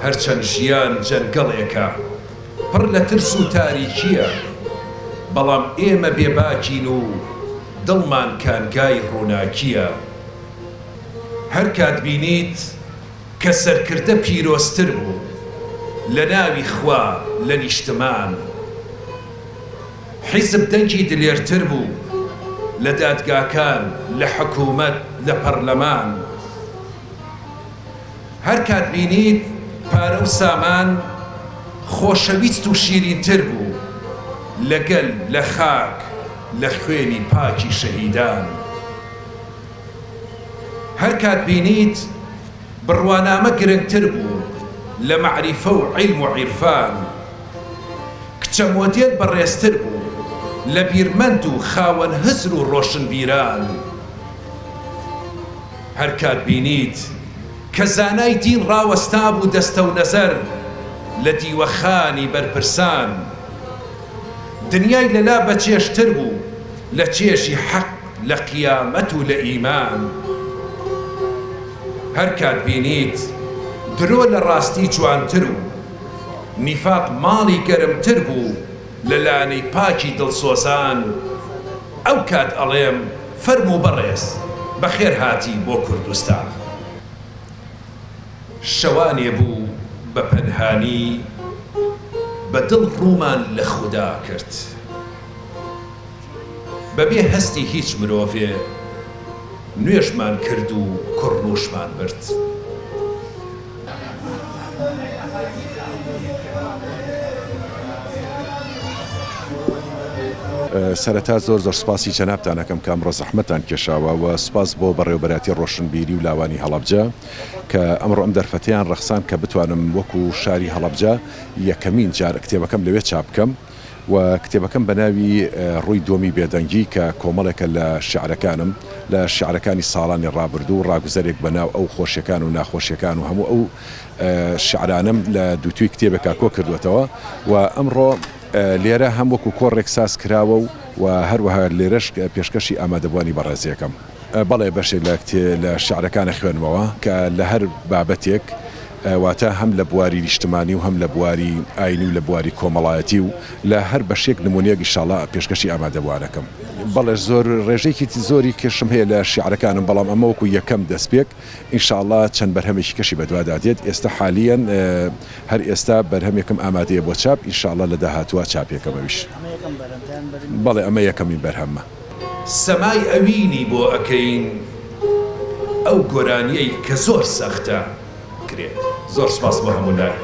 هەرچەند ژیان جەنگەڵێکە پڕ لە ترس و تاریکیە، بەڵام ئێمە بێباکین و دڵمان کانگای ڕووناکیە. هەر کات بینیت کە سەرکردە پیرۆزتر بوو لە ناوی خوا لە نیشتمان، حیزب دەنگی دلێرتر بوو لە دادگاکان لە حکوومەت لە پەرلەمان. هەر کات بینیت پارە و سامان خۆشەویست و شیرینتر بوو لەگەل لە خاک لە خوێنی پاکی شەهیدان. هەر کات بینیت بڕوانامە گرنگتر بوو لە معریفە و عیلم و عیرفان، کچە مۆدێل بەڕێزتر بوو لە بیرمەند و خاوەن هزر و ڕۆشنبیران. هەر کات بینیت کە زانای دین ڕاوەستا بوو دەستە و نەزەر لە دیوەخانی بەرپرسان، دنیای لەلا بەچێشتر بوو لە چێژی حەق لە قیامەت و لە ئیمان. هەر کات بینیت درۆ لە ڕاستی جوانتر و نیفاق ماڵی گەرمتر بوو لە لانەی پاکی دڵسۆزان، ئەو کات ئەڵێم فەرموو بەڕێز بەخێر هاتی بۆ کوردستان. شەوانێ بوو بە پەنهانی بە دڵ ڕوومان لە خودا کرد، بەبێ هەستی هیچ مرۆڤێ نوێژمان کرد و کوڕنووشمان برد. سەرەتا زۆر سوپاسی جەنابتان ئەەکەم کە ئەمڕۆ زەحمەتان کێشاوە و سوپاس بۆ بەڕێوەبەراتی ڕۆشنبیری و لاوانی هەڵەبجە کە ئەمڕۆ ئەم دەرفەتیان ڕەخسان کە بتوانم وەکو شاری هەڵەبجە یەکەمین جار کتێبەکەم لەوێ چاپ بکەم و کتێبەکەم بە ناوی ڕووی دۆمی بێدەنگی کە کۆمەڵێکە لە شیعرەکانم لە شیعرەکانی ساڵانی ڕابردوو ڕاگوزەرێک بەناو ئەو خۆشیەکان و ناخۆشیەکان و هەموو ئەو شیعرانم لە دووتوی کتێبێکا کۆ کردوێتەوە و ئەمڕۆ لێرە هەم وەکو کۆڕێک ساز کراوە و هەروەها لێرەش پێشکەشی ئامادەبوانی بەڕێزیەکەم. بەڵێ بەشێک لە شیعرەکانە خوێنمەوە کە لە هەر بابەتێک واتە هەم لە بواری نیشتمانی و هەم لە بواری ئاینی و لە بواری کۆمەڵایەتی و لە هەر بەشێک نمونەیەک ئینشاڵڵا پێشکەشی ئامادەبوانەکەم. بەڵێ زۆر ڕێژەیەکی زۆری کێشم هەیە لە شیعرەکانم، بەڵام ئەمە وەکو یەکەم دەستپێک ئینشاءڵڵا چەند بەرهەمێکی کەشی بەدووادا دێت. ئێستا حالیەن هەر ئێستا بەرهەمێکم ئامادەیە بۆ چاپ، ئینشاءڵڵا لە داهاتووە چاپێکەمەویش. بەڵێ ئەمە یەکەمین بەرهەممە. سەمای ئەوینی بۆ ئەکەین ئەو گۆرانیەی کە زۆر سەختە کرێت. زۆر سپاس بۆ هەموو لای.